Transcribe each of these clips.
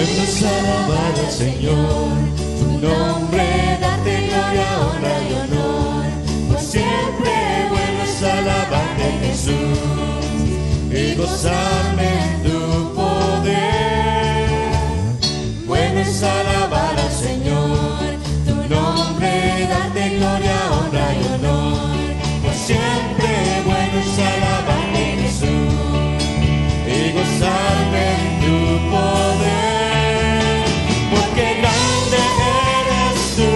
Pueblos alabar al Señor, tu nombre, darte gloria, honra y honor. Pues siempre bueno es alabarte, Jesús, y gozarme en tu poder. Bueno es alabar al Señor, tu nombre, darte gloria, honra y honor. Pues siempre bueno es alabarte, Jesús, y gozarme en tu poder. Porque grande eres tú,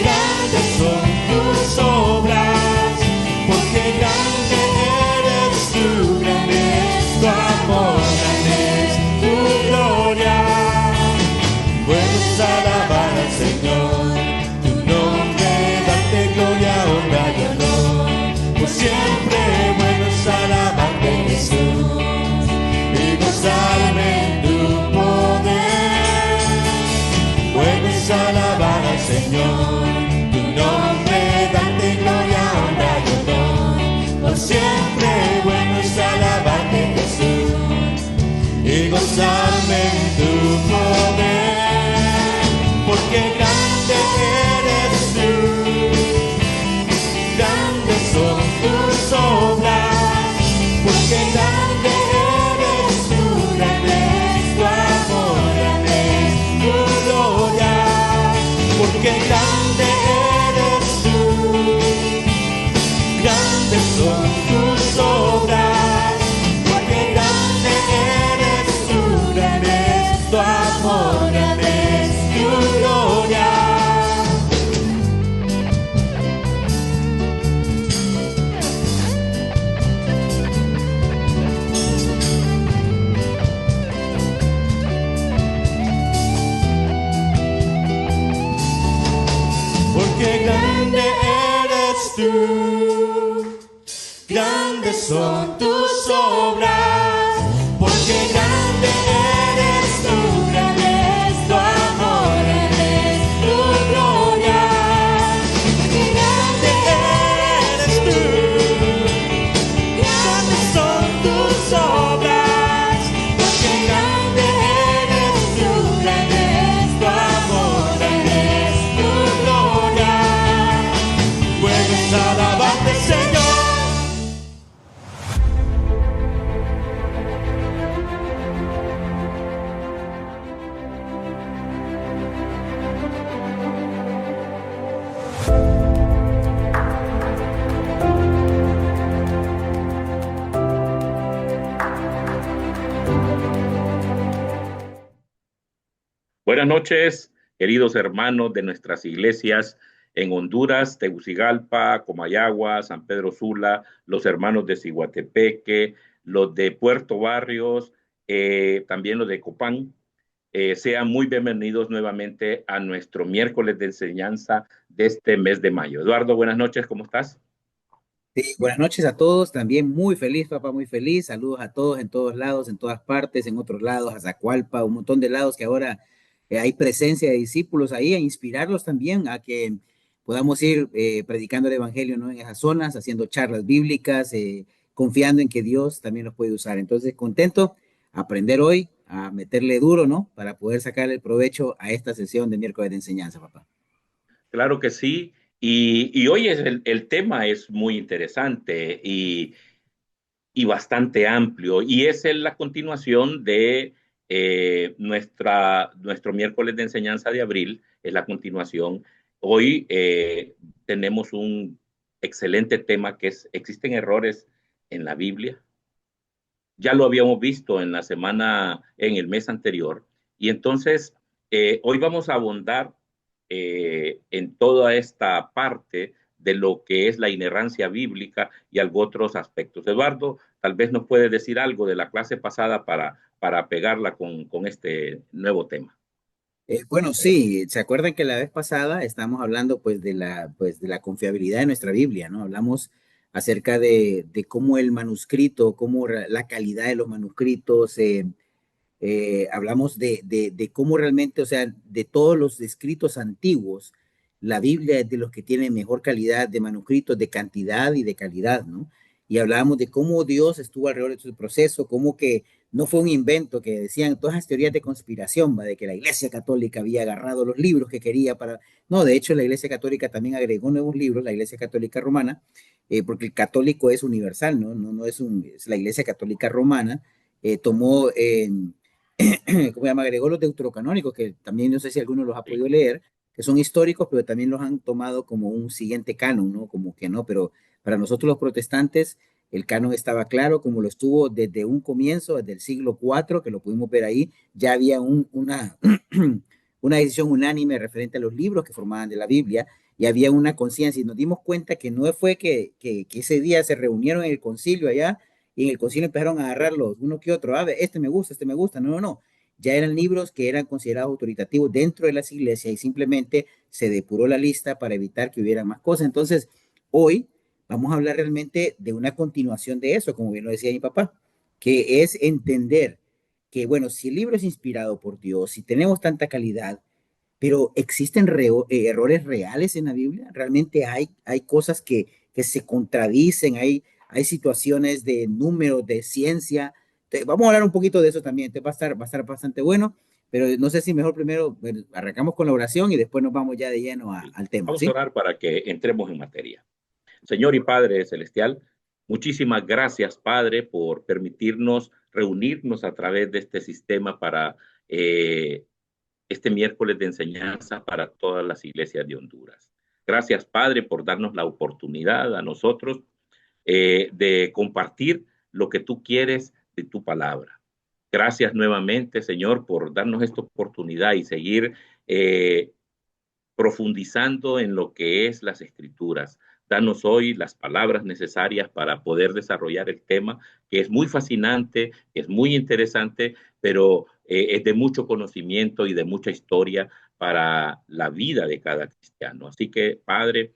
grandes son tus obras. Porque grande eres tú, grande es tu amor, grande es tu gloria. Bueno es alabar al Señor, tu nombre, darte gloria, honra y honor. Por siempre bueno es alabarte, Jesús, y gozarme en tu poder. Bueno es alabar al Señor, tu nombre, darte gloria, honra y honor. Por siempre bueno es alabarte, Jesús, y gozarme en tu poder. Porque grande eres tú, grandes son tus obras. Porque grande eres tú, grande es tu amor, grande es tu gloria. Porque grande eres tú, grandes son tus obras. Porque grande eres tú, grande es tu amor, grande es tu gloria. Porque grande eres tú, grandes son tus obras. Porque grande eres tú, grande es tu amor, grande es tu gloria. Porque grande eres tú, grandes son tus obras. Porque grande eres tú, grande es tu amor, grande es tu gloria. Puedes alabarte, Señor. Buenas noches, queridos hermanos de nuestras iglesias en Honduras, Tegucigalpa, Comayagua, San Pedro Sula, los hermanos de Ciguatepeque, los de Puerto Barrios, también los de Copán. Sean muy bienvenidos nuevamente a nuestro miércoles de enseñanza de este mes de mayo. Eduardo, buenas noches, ¿cómo estás? Sí, buenas noches a todos, también muy feliz, papá, muy feliz. Saludos a todos en todos lados, en todas partes, en otros lados, a Zacualpa, un montón de lados que ahora hay presencia de discípulos ahí, a inspirarlos también a que podamos ir predicando el evangelio, ¿no? En esas zonas, haciendo charlas bíblicas, confiando en que Dios también los puede usar. Entonces, contento aprender hoy a meterle duro, ¿no? Para poder sacarle el provecho a esta sesión de miércoles de enseñanza, papá. Claro que sí. Y hoy el tema es muy interesante y bastante amplio. Y es la continuación de nuestro miércoles de enseñanza de abril, es la continuación. Hoy tenemos un excelente tema que es, ¿existen errores en la Biblia? Ya lo habíamos visto en la semana, en el mes anterior. Y entonces, hoy vamos a abundar en toda esta parte de lo que es la inerrancia bíblica y algunos otros aspectos. Eduardo, tal vez nos puede decir algo de la clase pasada para pegarla con este nuevo tema. Bueno, sí, ¿se acuerdan que la vez pasada estamos hablando pues de la confiabilidad de nuestra Biblia, ¿no? Hablamos acerca de cómo el manuscrito, cómo la calidad de los manuscritos, hablamos de cómo realmente, o sea, de todos los escritos antiguos, la Biblia es de los que tiene mejor calidad de manuscritos, de cantidad y de calidad, ¿no? Y hablábamos de cómo Dios estuvo alrededor de su proceso, cómo que no fue un invento que decían todas las teorías de conspiración, ¿va? De que la Iglesia Católica había agarrado los libros que quería para... No, de hecho la Iglesia Católica también agregó nuevos libros, la Iglesia Católica Romana, porque el católico es universal, ¿no? No es es la Iglesia Católica Romana, tomó, ¿cómo se llama? Agregó los deuterocanónicos, que también no sé si alguno los ha Sí. podido leer, que son históricos, pero también los han tomado como un siguiente canon, ¿no? Como que no, pero para nosotros los protestantes el canon estaba claro, como lo estuvo desde un comienzo, desde el siglo IV, que lo pudimos ver ahí, ya había una decisión unánime referente a los libros que formaban de la Biblia, y había una conciencia, y nos dimos cuenta que no fue que ese día se reunieron en el concilio allá, y en el concilio empezaron a agarrarlos uno que otro, a ver, este me gusta, no, ya eran libros que eran considerados autoritativos dentro de las iglesias, y simplemente se depuró la lista para evitar que hubiera más cosas. Entonces, hoy vamos a hablar realmente de una continuación de eso, como bien lo decía mi papá, que es entender que, bueno, si el libro es inspirado por Dios, si tenemos tanta calidad, pero existen errores reales en la Biblia, realmente hay cosas que se contradicen, hay situaciones de números, de ciencia. Vamos a hablar un poquito de eso también, va a estar bastante bueno, pero no sé si mejor primero bueno, arrancamos con la oración y después nos vamos ya de lleno Sí. al tema, Vamos a ¿sí? orar para que entremos en materia. Señor y Padre Celestial, muchísimas gracias, Padre, por permitirnos reunirnos a través de este sistema para este miércoles de enseñanza para todas las iglesias de Honduras. Gracias, Padre, por darnos la oportunidad a nosotros de compartir lo que tú quieres de tu palabra. Gracias nuevamente, Señor, por darnos esta oportunidad y seguir profundizando en lo que es las escrituras. Danos hoy las palabras necesarias para poder desarrollar el tema, que es muy fascinante, es muy interesante, pero es de mucho conocimiento y de mucha historia para la vida de cada cristiano. Así que, Padre,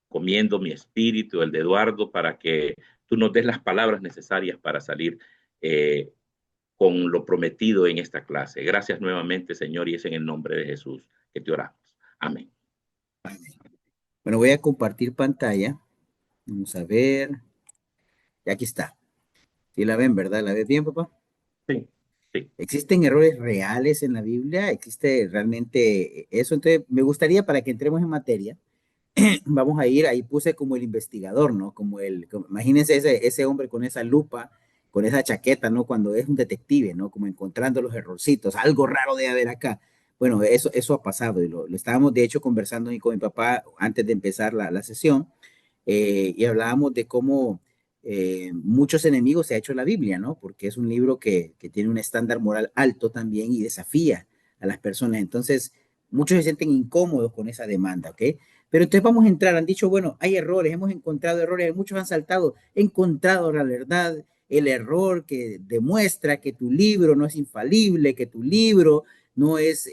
comiendo mi espíritu, el de Eduardo, para que tú nos des las palabras necesarias para salir con lo prometido en esta clase. Gracias nuevamente, Señor, y es en el nombre de Jesús que te oramos. Amén. Bueno, voy a compartir pantalla. Vamos a ver. Y aquí está. Sí la ven, ¿verdad? ¿La ves bien, papá? Sí, sí. ¿Existen errores reales en la Biblia? ¿Existe realmente eso? Entonces, me gustaría para que entremos en materia, vamos a ir, ahí puse como el investigador, ¿no? Imagínense ese hombre con esa lupa, con esa chaqueta, ¿no? Cuando es un detective, ¿no? Como encontrando los errorcitos, algo raro debe haber acá. Bueno, eso ha pasado y lo estábamos de hecho conversando con mi papá antes de empezar la sesión y hablábamos de cómo muchos enemigos se ha hecho la Biblia, ¿no? Porque es un libro que tiene un estándar moral alto también y desafía a las personas. Entonces, muchos se sienten incómodos con esa demanda, ¿ok? Pero entonces vamos a entrar, han dicho, bueno, hay errores, hemos encontrado errores, muchos han saltado, he encontrado la verdad, el error que demuestra que tu libro no es infalible, que tu libro no es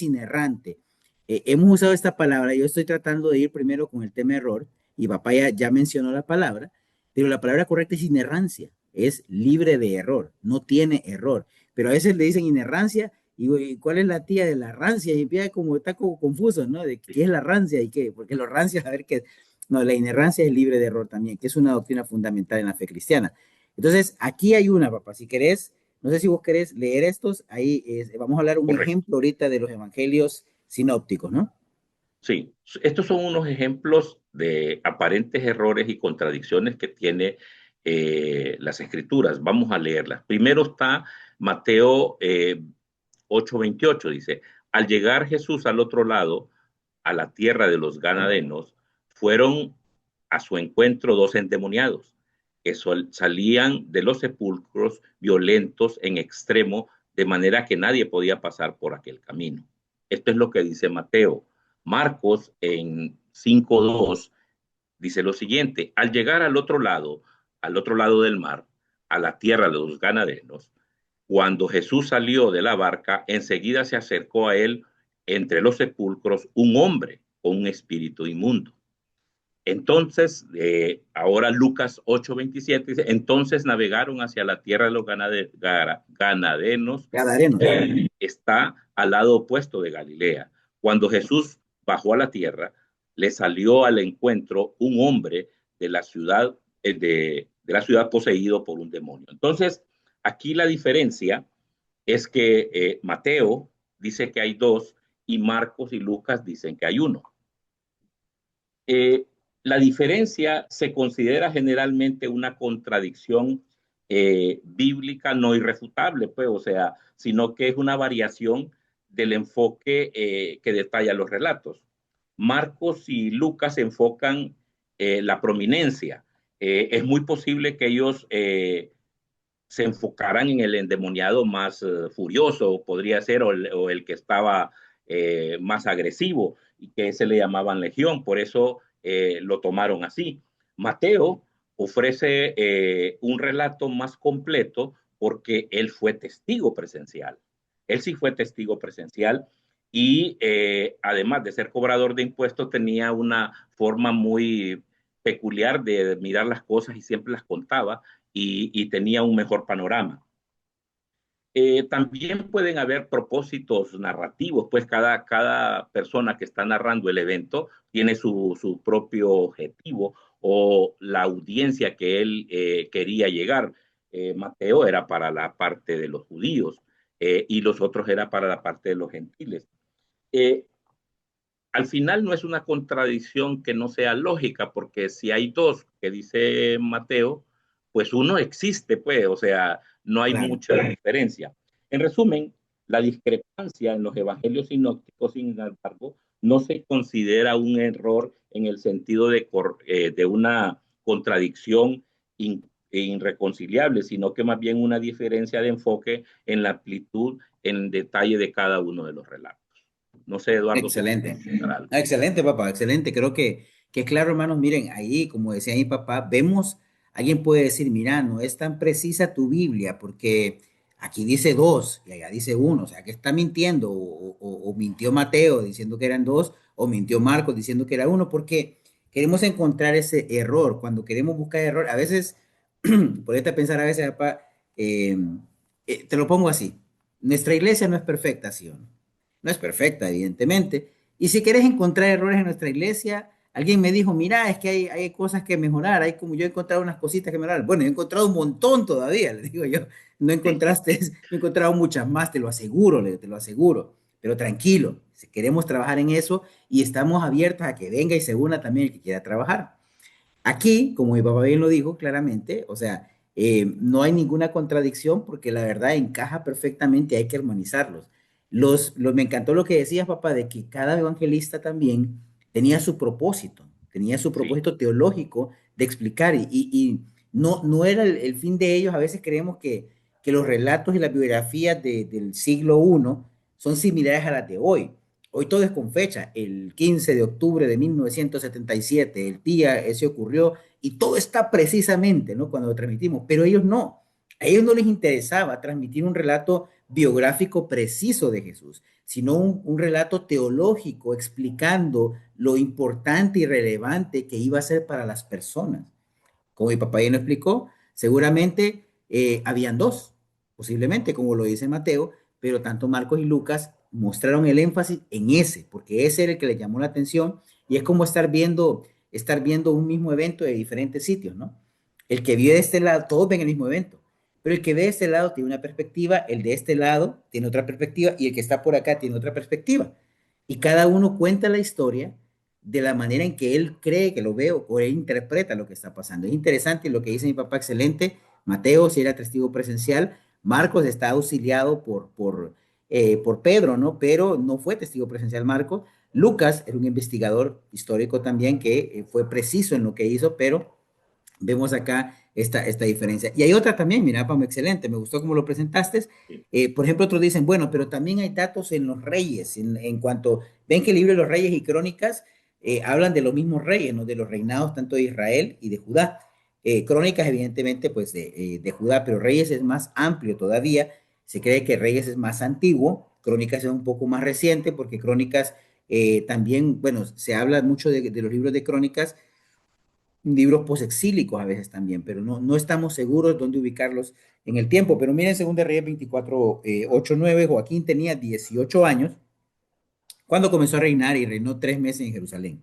inerrante. Hemos usado esta palabra, yo estoy tratando de ir primero con el tema error, y papá ya mencionó la palabra, pero la palabra correcta es inerrancia, es libre de error, no tiene error, pero a veces le dicen inerrancia y cuál es la tía de la rancia y empieza como, está como confuso, ¿no? De qué es la rancia y qué, porque los rancios, a ver qué, no, la inerrancia es libre de error también, que es una doctrina fundamental en la fe cristiana. Entonces, aquí hay una, papá, si querés, no sé si vos querés leer estos, ahí vamos a hablar un Correcto. ejemplo ahorita de los evangelios sinópticos, ¿no? Sí, estos son unos ejemplos de aparentes errores y contradicciones que tiene las escrituras. Vamos a leerlas. Primero está Mateo 8:28, dice, al llegar Jesús al otro lado, a la tierra de los ganadenos, fueron a su encuentro dos endemoniados que salían de los sepulcros violentos en extremo, de manera que nadie podía pasar por aquel camino. Esto es lo que dice Mateo. Marcos en 5:2 dice lo siguiente, al llegar al otro lado del mar, a la tierra de los ganadenos, cuando Jesús salió de la barca, enseguida se acercó a él entre los sepulcros un hombre con un espíritu inmundo. Entonces, ahora Lucas 8:27 dice, entonces navegaron hacia la tierra de los ganadenos, Gadarenos. está al lado opuesto de Galilea. Cuando Jesús bajó a la tierra, le salió al encuentro un hombre de la ciudad poseído por un demonio. Entonces, Aquí la diferencia es que Mateo dice que hay dos y Marcos y Lucas dicen que hay uno. La diferencia se considera generalmente una contradicción bíblica no irrefutable, pues, o sea, sino que es una variación del enfoque que detalla los relatos. Marcos y Lucas enfocan la prominencia. Es muy posible que ellos se enfocaran en el endemoniado más furioso, podría ser, o el que estaba más agresivo, y que se le llamaban legión, por eso lo tomaron así. Mateo ofrece un relato más completo porque él fue testigo presencial. Él sí fue testigo presencial y además de ser cobrador de impuestos tenía una forma muy peculiar de mirar las cosas y siempre las contaba y tenía un mejor panorama. También pueden haber propósitos narrativos, pues cada persona que está narrando el evento tiene su propio objetivo o la audiencia que él quería llegar. Mateo era para la parte de los judíos y los otros era para la parte de los gentiles. Eh, Al final no es una contradicción que no sea lógica, porque si hay dos que dice Mateo, pues uno existe, pues, o sea, no hay Claro, mucha diferencia. En resumen, la discrepancia en los evangelios sinópticos, sin embargo, no se considera un error en el sentido de una contradicción irreconciliable, sino que más bien una diferencia de enfoque en la amplitud, en detalle de cada uno de los relatos. No sé, Eduardo, si quieres excelente. comentar algo. Excelente, papá, excelente. Creo que claro, hermanos, miren, ahí, como decía mi papá, vemos, alguien puede decir, mira, no es tan precisa tu Biblia, porque aquí dice dos y allá dice uno, o sea, que está mintiendo, o mintió Mateo diciendo que eran dos, o mintió Marcos diciendo que era uno, porque queremos encontrar ese error. Cuando queremos buscar error, a veces, ponete a pensar a veces, papá, eh, te lo pongo así, nuestra iglesia no es perfecta, ¿sí o no? No es perfecta, evidentemente. Y si quieres encontrar errores en nuestra iglesia, alguien me dijo, mira, es que hay cosas que mejorar, hay como yo he encontrado unas cositas que mejorar. Bueno, he encontrado un montón todavía, le digo yo. No Sí, encontraste, he encontrado muchas más, te lo aseguro, te lo aseguro. Pero tranquilo, si queremos trabajar en eso y estamos abiertos a que venga y se una también el que quiera trabajar. Aquí, como mi papá bien lo dijo claramente, o sea, no hay ninguna contradicción porque la verdad encaja perfectamente, hay que armonizarlos. Me encantó lo que decías, papá, de que cada evangelista también tenía su sí, propósito teológico de explicar y no era el fin de ellos. A veces creemos que los relatos y las biografías del siglo I son similares a las de hoy. Hoy todo es con fecha, el 15 de octubre de 1977, el día ese ocurrió y todo está precisamente, ¿no? Cuando lo transmitimos, pero ellos no. A ellos no les interesaba transmitir un relato biográfico preciso de Jesús, sino un relato teológico explicando lo importante y relevante que iba a ser para las personas. Como mi papá ya nos explicó, seguramente habían dos, posiblemente, como lo dice Mateo, pero tanto Marcos y Lucas mostraron el énfasis en ese, porque ese era el que le llamó la atención y es como estar viendo un mismo evento de diferentes sitios, ¿no? El que vio de este lado, todos ven el mismo evento, pero el que ve de este lado tiene una perspectiva, el de este lado tiene otra perspectiva y el que está por acá tiene otra perspectiva. Y cada uno cuenta la historia de la manera en que él cree que lo ve o él interpreta lo que está pasando. Es interesante lo que dice mi papá, excelente. Mateo, si era testigo presencial, Marcos está auxiliado por Pedro, ¿no? Pero no fue testigo presencial Marcos. Lucas era un investigador histórico también que fue preciso en lo que hizo, pero vemos acá esta diferencia. Y hay otra también, mira, Pam, excelente, me gustó cómo lo presentaste. sí, Por ejemplo, otros dicen, bueno, pero también hay datos en los reyes, en cuanto ven que el libro de los reyes y crónicas hablan de los mismos reyes, ¿no? De los reinados tanto de Israel y de Judá. Crónicas, evidentemente, pues de Judá, pero reyes es más amplio todavía. Se cree que reyes es más antiguo, crónicas es un poco más reciente, porque crónicas también, bueno, se habla mucho de los libros de crónicas, libros posexílicos a veces también, pero no estamos seguros dónde ubicarlos en el tiempo. Pero miren, según de Reyes 24, 8, 9, Joaquín tenía 18 años cuando comenzó a reinar y reinó 3 meses en Jerusalén.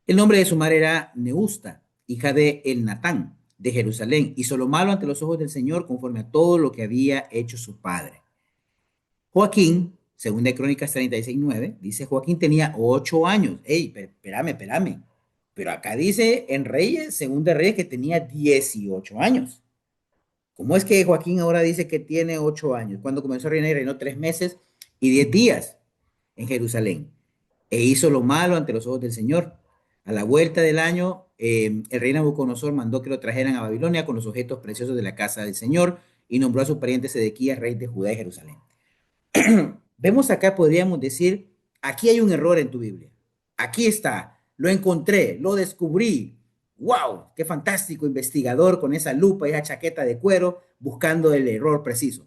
El nombre de su madre era Neusta, hija de Elnatán, de Jerusalén. Hizo lo malo ante los ojos del Señor conforme a todo lo que había hecho su padre. Joaquín, según de Crónicas 36:9, dice Joaquín tenía 8 años. Ey, espérame. Pero acá dice en Reyes, según de Reyes, que tenía 18 años. ¿Cómo es que Joaquín ahora dice que tiene 8 años? Cuando comenzó a reinar, y reinó 3 meses y 10 días en Jerusalén. E hizo lo malo ante los ojos del Señor. A la vuelta del año, el rey Nabucodonosor mandó que lo trajeran a Babilonia con los objetos preciosos de la casa del Señor y nombró a su pariente Sedequías rey de Judá y Jerusalén. Vemos acá, podríamos decir, aquí hay un error en tu Biblia. Aquí está, lo encontré, lo descubrí. ¡Wow! ¡Qué fantástico investigador con esa lupa y esa chaqueta de cuero buscando el error preciso!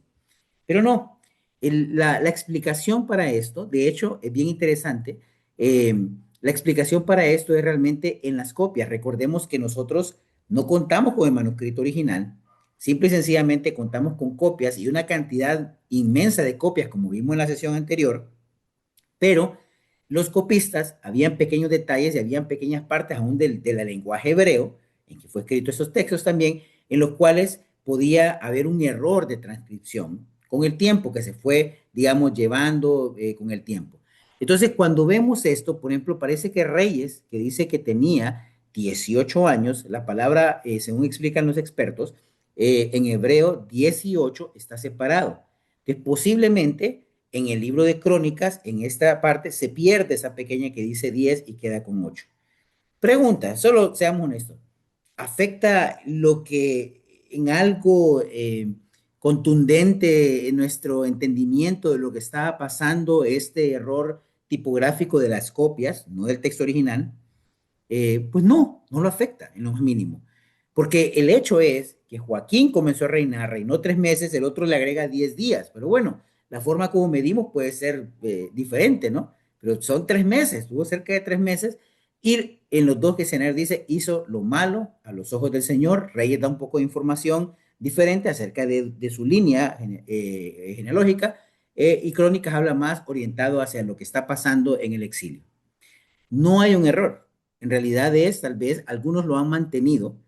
Pero no, la explicación para esto, de hecho, es bien interesante. La explicación para esto es realmente en las copias. Recordemos que nosotros no contamos con el manuscrito original, simple y sencillamente contamos con copias y una cantidad inmensa de copias, como vimos en la sesión anterior, pero los copistas habían pequeños detalles y habían pequeñas partes aún del lenguaje hebreo, en que fue escrito esos textos también, en los cuales podía haber un error de transcripción con el tiempo que se fue, digamos, llevando con el tiempo. Entonces, cuando vemos esto, por ejemplo, parece que Reyes, que dice que tenía 18 años, la palabra, según explican los expertos, en hebreo 18 está separado. Entonces, posiblemente en el libro de Crónicas, en esta parte, se pierde esa pequeña que dice 10 y queda con 8. Pregunta, solo seamos honestos. ¿Afecta lo que en algo contundente en nuestro entendimiento de lo que estaba pasando este error tipográfico de las copias, no del texto original? Pues no lo afecta en lo más mínimo. Porque el hecho es que Joaquín comenzó a reinar, reinó 3 meses, el otro le agrega 10 días. Pero bueno, la forma como medimos puede ser diferente, ¿no? Pero son 3 meses, tuvo cerca de 3 meses. Y en los dos escenarios dice, hizo lo malo a los ojos del Señor. Reyes da un poco de información diferente acerca de su línea genealógica. Y Crónicas habla más orientado hacia lo que está pasando en el exilio. No hay un error. En realidad es, tal vez, algunos lo han mantenido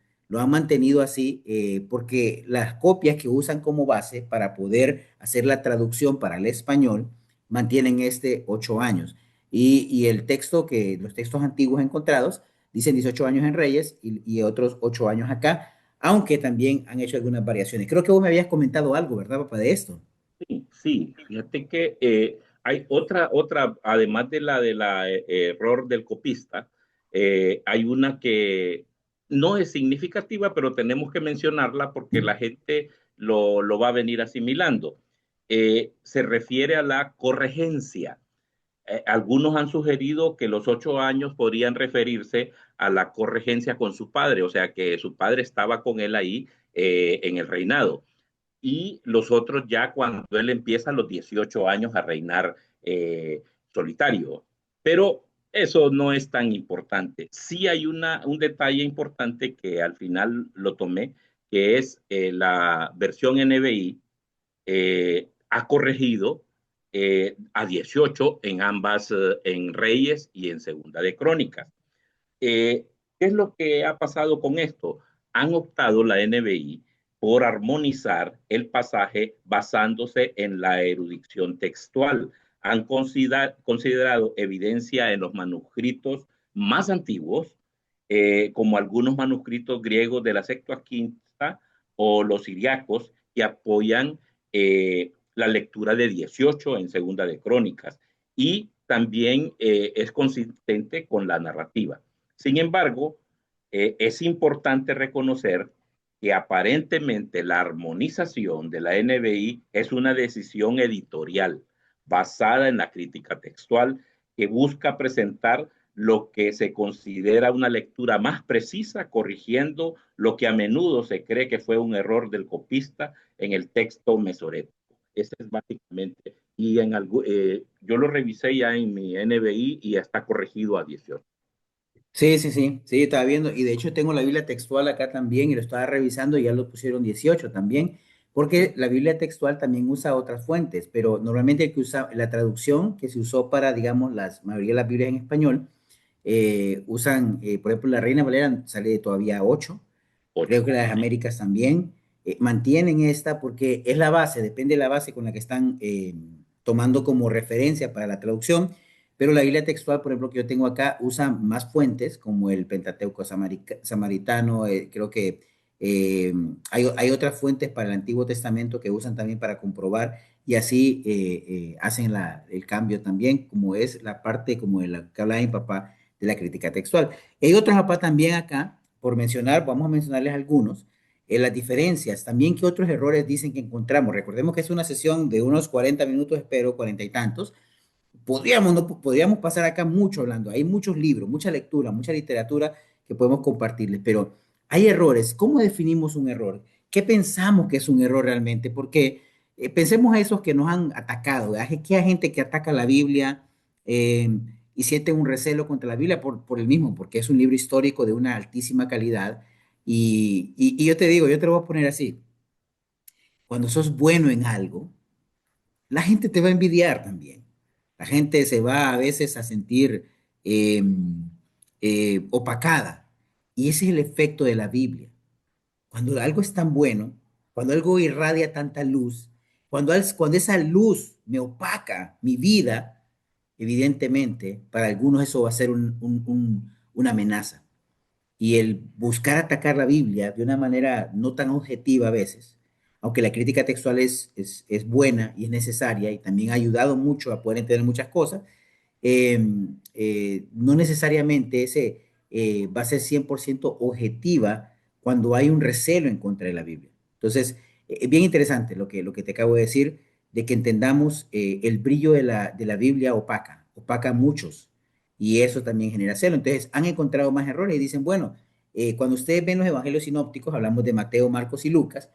así porque las copias que usan como base para poder hacer la traducción para el español mantienen 8 años. Y el texto los textos antiguos encontrados dicen 18 años en Reyes y otros 8 años acá, aunque también han hecho algunas variaciones. Creo que vos me habías comentado algo, ¿verdad, papá, de esto? Sí, sí, fíjate que hay además de la error del copista, hay una que no es significativa, pero tenemos que mencionarla porque la gente lo va a venir asimilando. Se refiere a la corregencia. Algunos han sugerido que los 8 años podrían referirse a la corregencia con su padre, o sea que su padre estaba con él ahí en el reinado y los otros ya cuando él empieza a los 18 años a reinar solitario. Pero eso no es tan importante. Sí hay un detalle importante que al final lo tomé, que es la versión NBI ha corregido a 18 en ambas, en Reyes y en Segunda de Crónicas. ¿Qué es lo que ha pasado con esto? Han optado la NBI por armonizar el pasaje basándose en la erudición textual. Han considerado evidencia en los manuscritos más antiguos, como algunos manuscritos griegos de la Septuaginta o los siriacos, que apoyan la lectura de 18 en Segunda de Crónicas. Y también es consistente con la narrativa. Sin embargo, es importante reconocer que aparentemente la armonización de la NBI es una decisión editorial basada en la crítica textual que busca presentar lo que se considera una lectura más precisa, corrigiendo lo que a menudo se cree que fue un error del copista en el texto mesorético. Ese es básicamente, y yo lo revisé ya en mi NBI y ya está corregido a 18. Sí, estaba viendo, y de hecho tengo la Biblia textual acá también, y lo estaba revisando, y ya lo pusieron 18 también, porque la Biblia textual también usa otras fuentes, pero normalmente el que usa la traducción que se usó para, digamos, la mayoría de las Biblias en español, usan, por ejemplo, la Reina Valera sale todavía 8, creo 8. que las Américas también mantienen esta porque es la base, depende de la base con la que están tomando como referencia para la traducción, pero la Biblia textual, por ejemplo, que yo tengo acá, usa más fuentes como el Pentateuco samaritano, creo que eh, hay otras fuentes para el Antiguo Testamento que usan también para comprobar y así hacen el cambio también, como es la parte como de la que hablaba mi papá de la crítica textual. Hay otros papá también acá, por mencionar, vamos a mencionarles algunos, las diferencias, también que otros errores dicen que encontramos. Recordemos que es una sesión de unos 40 minutos, espero, 40 y tantos. Podríamos, no, podríamos pasar acá mucho hablando. Hay muchos libros, mucha lectura, mucha literatura que podemos compartirles, pero hay errores. ¿Cómo definimos un error? ¿Qué pensamos que es un error realmente? Porque pensemos a esos que nos han atacado. ¿Verdad? Que hay gente que ataca la Biblia eh, y siente un recelo contra la Biblia por el mismo, porque es un libro histórico de una altísima calidad. Y yo te digo, yo te lo voy a poner así. Cuando sos bueno en algo, la gente te va a envidiar también. La gente se va a veces a sentir eh, opacada. Y ese es el efecto de la Biblia. Cuando algo es tan bueno, cuando algo irradia tanta luz, cuando esa luz me opaca mi vida, evidentemente, para algunos eso va a ser una amenaza. Y el buscar atacar la Biblia de una manera no tan objetiva a veces, aunque la crítica textual es buena y es necesaria y también ha ayudado mucho a poder entender muchas cosas, eh, no necesariamente ese va a ser 100% objetiva cuando hay un recelo en contra de la Biblia. Entonces, es bien interesante lo que te acabo de decir, de que entendamos el brillo de la Biblia opaca a muchos, y eso también genera celo. Entonces, han encontrado más errores y dicen, bueno, cuando ustedes ven los evangelios sinópticos, hablamos de Mateo, Marcos y Lucas,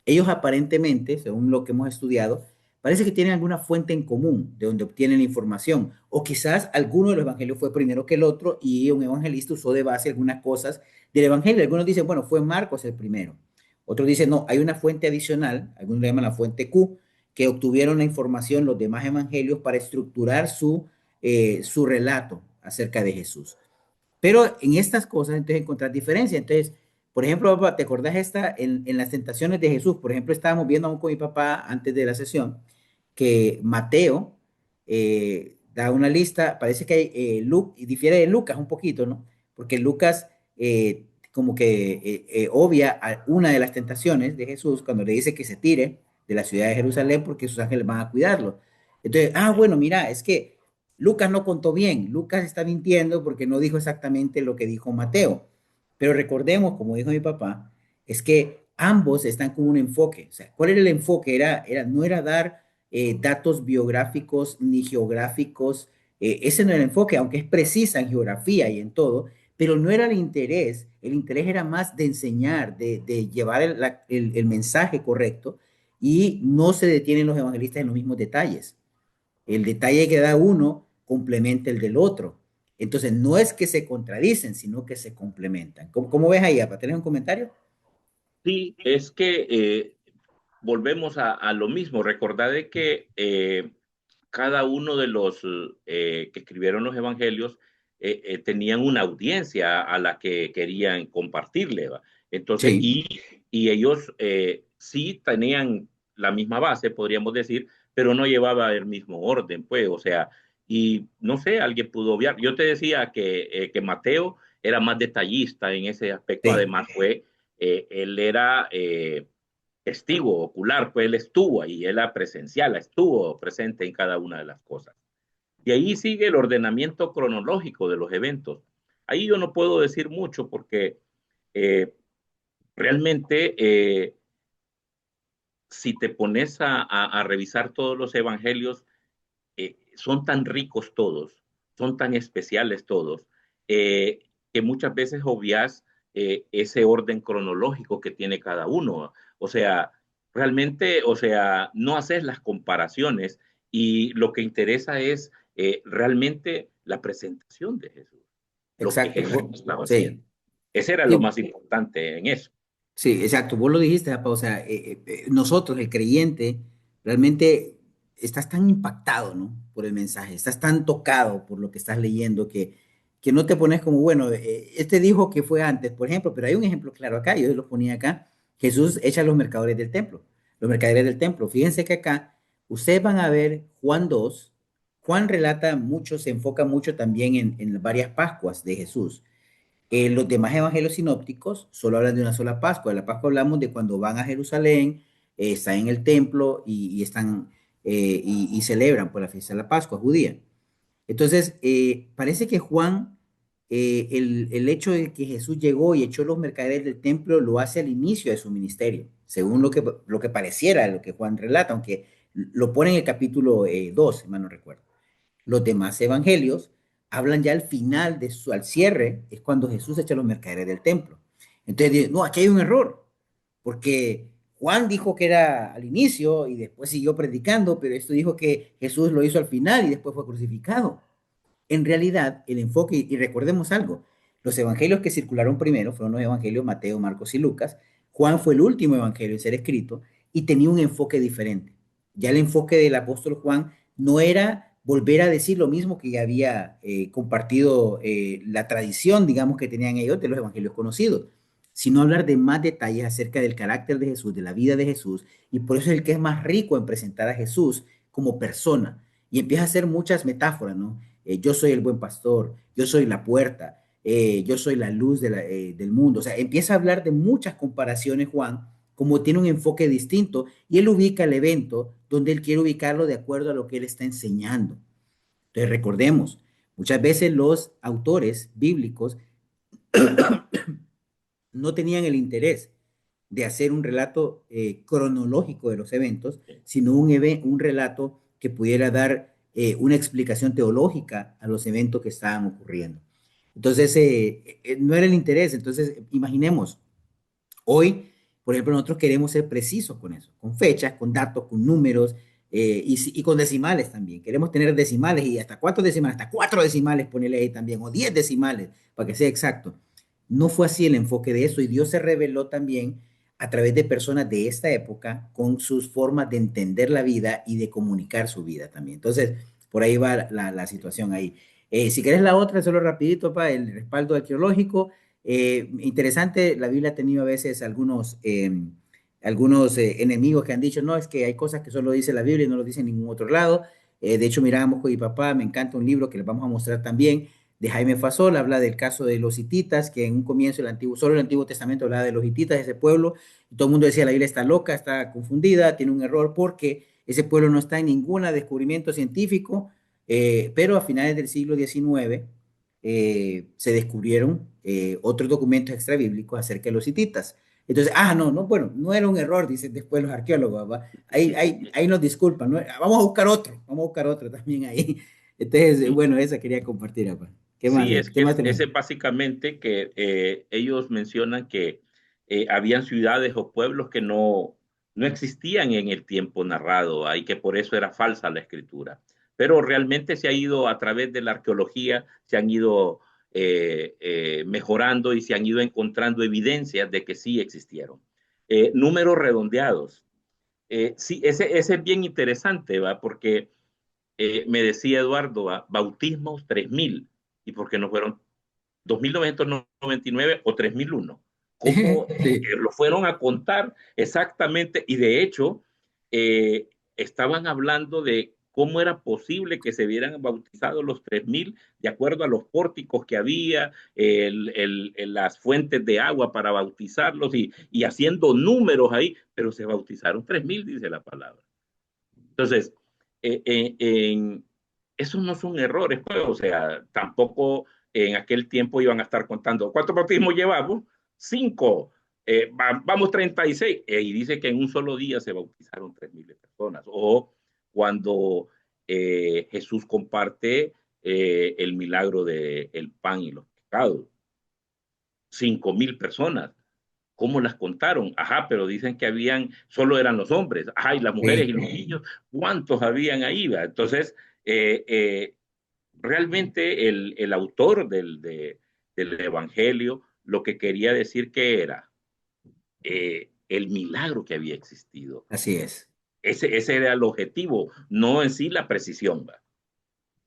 ellos aparentemente, según lo que hemos estudiado, parece que tienen alguna fuente en común de donde obtienen la información, o quizás alguno de los evangelios fue primero que el otro y un evangelista usó de base algunas cosas del evangelio. Algunos dicen, bueno, fue Marcos el primero. Otros dicen, no, hay una fuente adicional, algunos le llaman la fuente Q, que obtuvieron la información los demás evangelios para estructurar su relato acerca de Jesús. Pero en estas cosas, entonces, encontrar diferencia. Entonces, por ejemplo, papá, ¿te acordás esta en las tentaciones de Jesús? Por ejemplo, estábamos viendo aún con mi papá antes de la sesión que Mateo da una lista, parece que hay, y difiere de Lucas un poquito, ¿no? Porque Lucas como que obvia a una de las tentaciones de Jesús cuando le dice que se tire de la ciudad de Jerusalén porque sus ángeles van a cuidarlo. Entonces, bueno, mira, es que Lucas no contó bien, Lucas está mintiendo porque no dijo exactamente lo que dijo Mateo. Pero recordemos, como dijo mi papá, es que ambos están con un enfoque. O sea, ¿cuál era el enfoque? No era dar datos biográficos ni geográficos. Ese no era el enfoque, aunque es precisa en geografía y en todo, pero no era el interés. El interés era más de enseñar, de llevar el mensaje correcto y no se detienen los evangelistas en los mismos detalles. El detalle que da uno complementa el del otro. Entonces, no es que se contradicen, sino que se complementan. ¿Cómo ves ahí, Apa? ¿Tenés un comentario? Sí, es que volvemos a lo mismo. Recordad de que cada uno de los que escribieron los evangelios tenían una audiencia a la que querían compartirle, ¿va? Entonces, Sí, y ellos sí tenían la misma base, podríamos decir, pero no llevaba el mismo orden, pues, o sea, y no sé, alguien pudo obviar. Yo te decía que Mateo era más detallista en ese aspecto, sí, además él era testigo ocular, pues él estuvo ahí, él era presencial, estuvo presente en cada una de las cosas. Y ahí sigue el ordenamiento cronológico de los eventos. Ahí yo no puedo decir mucho porque eh, realmente si te pones a revisar todos los evangelios, son tan ricos todos, son tan especiales todos, que muchas veces obvias ese orden cronológico que tiene cada uno. O sea, realmente, o sea, no haces las comparaciones y lo que interesa es realmente la presentación de Jesús, lo que exacto. Jesús estaba haciendo. Sí, Ese era lo sí, más importante en eso. sí, exacto. Vos lo dijiste, Apa, o sea, nosotros, el creyente, realmente estás tan impactado, ¿no? Por el mensaje, estás tan tocado por lo que estás leyendo que que no te pones como, bueno, este dijo que fue antes, por ejemplo, pero hay un ejemplo claro acá, yo lo ponía acá, Jesús echa a los mercaderes del templo, los mercaderes del templo. Fíjense que acá ustedes van a ver Juan 2. Juan relata mucho, se enfoca mucho también en varias Pascuas de Jesús. Los demás evangelios sinópticos solo hablan de una sola Pascua. De la Pascua hablamos de cuando van a Jerusalén, están en el templo y están y celebran por la fiesta de la Pascua judía. Entonces, parece que Juan, el hecho de que Jesús llegó y echó los mercaderes del templo, lo hace al inicio de su ministerio, según lo que pareciera, lo que Juan relata, aunque lo pone en el capítulo 2, si mal no recuerdo. Los demás evangelios hablan ya al final al cierre, es cuando Jesús echa los mercaderes del templo. Entonces, no, aquí hay un error, porque Juan dijo que era al inicio y después siguió predicando, pero esto dijo que Jesús lo hizo al final y después fue crucificado. En realidad, el enfoque, y recordemos algo, los evangelios que circularon primero fueron los evangelios Mateo, Marcos y Lucas. Juan fue el último evangelio en ser escrito y tenía un enfoque diferente. Ya el enfoque del apóstol Juan no era volver a decir lo mismo que ya había compartido la tradición, digamos, que tenían ellos de los evangelios conocidos, sino hablar de más detalles acerca del carácter de Jesús, de la vida de Jesús, y por eso es el que es más rico en presentar a Jesús como persona. Y empieza a hacer muchas metáforas, ¿no? Yo soy el buen pastor, yo soy la puerta, yo soy la luz del mundo. O sea, empieza a hablar de muchas comparaciones, Juan, como tiene un enfoque distinto, y él ubica el evento donde él quiere ubicarlo de acuerdo a lo que él está enseñando. Entonces, recordemos, muchas veces los autores bíblicos no tenían el interés de hacer un relato cronológico de los eventos, sino un relato que pudiera dar una explicación teológica a los eventos que estaban ocurriendo. Entonces, no era el interés. Entonces, imaginemos, hoy, por ejemplo, nosotros queremos ser precisos con eso, con fechas, con datos, con números y con decimales también. Queremos tener decimales y hasta cuatro decimales, hasta cuatro decimales, ponerle ahí también, o 10 decimales, para que sea exacto. No fue así el enfoque de eso y Dios se reveló también a través de personas de esta época con sus formas de entender la vida y de comunicar su vida también. Entonces, por ahí va la situación ahí. Si querés la otra, solo rapidito, para el respaldo arqueológico. Interesante, la Biblia ha tenido a veces algunos enemigos que han dicho, no, es que hay cosas que solo dice la Biblia y no lo dice en ningún otro lado. De hecho, mirábamos con mi papá, me encanta un libro que les vamos a mostrar también, de Jaime Fasol, habla del caso de los hititas, que en un comienzo solo el Antiguo Testamento hablaba de los hititas, ese pueblo, y todo el mundo decía, la Biblia está loca, está confundida, tiene un error, porque ese pueblo no está en ningún descubrimiento científico, pero a finales del siglo XIX se descubrieron otros documentos extrabíblicos acerca de los hititas. Entonces, no, bueno, no era un error, dicen después los arqueólogos, ¿va? Ahí nos disculpan, ¿no? Vamos a buscar otro también ahí. Entonces, Sí, bueno, esa quería compartir, apa. ¿Qué más, sí, es qué que más tenemos? ese básicamente que ellos mencionan que habían ciudades o pueblos que no existían en el tiempo narrado, y que por eso era falsa la escritura. Pero realmente se ha ido a través de la arqueología, se han ido mejorando y se han ido encontrando evidencias de que sí existieron. Números redondeados. Sí, ese es bien interesante, ¿va? Porque me decía Eduardo, ¿va? Bautismos 3000, y por qué no fueron 2999 o 3001. ¿Cómo Sí. lo fueron a contar exactamente? Y de hecho, estaban hablando de cómo era posible que se hubieran bautizado los 3000 de acuerdo a los pórticos que había, las fuentes de agua para bautizarlos y haciendo números ahí, pero se bautizaron 3000, dice la palabra. Entonces, esos no son errores, pues, o sea, tampoco en aquel tiempo iban a estar contando cuántos bautismos llevamos, 5, vamos 36, y dice que en un solo día se bautizaron 3000 personas. O cuando Jesús comparte el milagro del pan y los pescados, 5000 personas. ¿Cómo las contaron? Ajá, pero dicen que solo eran los hombres. Ajá, y las mujeres y los niños, ¿cuántos habían ahí? ¿Va? Entonces, realmente el autor del Evangelio lo que quería decir que era el milagro que había existido. Así es. Ese era el objetivo, no en sí la precisión. ¿Va?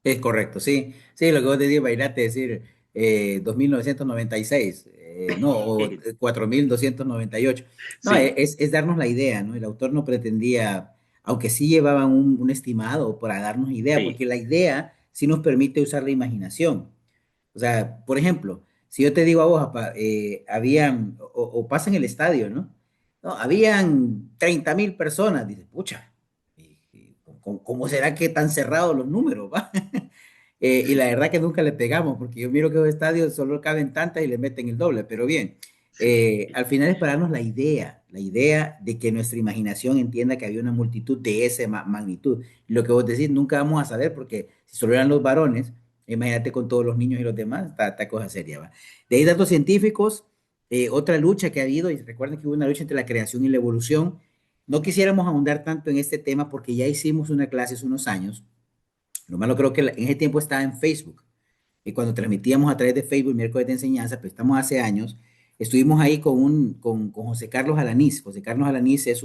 Es correcto, sí. Sí, lo que vos te digo, Bairate, decir, 2.996, no, o 4.298. No, Sí, es darnos la idea, ¿no? El autor no pretendía, aunque sí llevaban un estimado para darnos idea, porque sí, la idea sí nos permite usar la imaginación. O sea, por ejemplo, si yo te digo a vos, apa, habían, o pasa en el estadio, ¿no? No, habían 30.000 personas, dices, pucha, ¿cómo será que tan cerrados los números, va? Y la verdad que nunca le pegamos, porque yo miro que los estadios solo caben tantas y le meten el doble, pero bien, sí. al final es para darnos la idea de que nuestra imaginación entienda que había una multitud de esa magnitud. Y lo que vos decís, nunca vamos a saber, porque si solo eran los varones, imagínate con todos los niños y los demás, está cosa seria, ¿va? De ahí datos científicos, otra lucha que ha habido, y recuerden que hubo una lucha entre la creación y la evolución. No quisiéramos ahondar tanto en este tema porque ya hicimos una clase hace unos años. Lo malo creo que en ese tiempo estaba en Facebook. Y cuando transmitíamos a través de Facebook miércoles de enseñanza, pues estamos hace años, estuvimos ahí con José Carlos Alanís. José Carlos Alanís es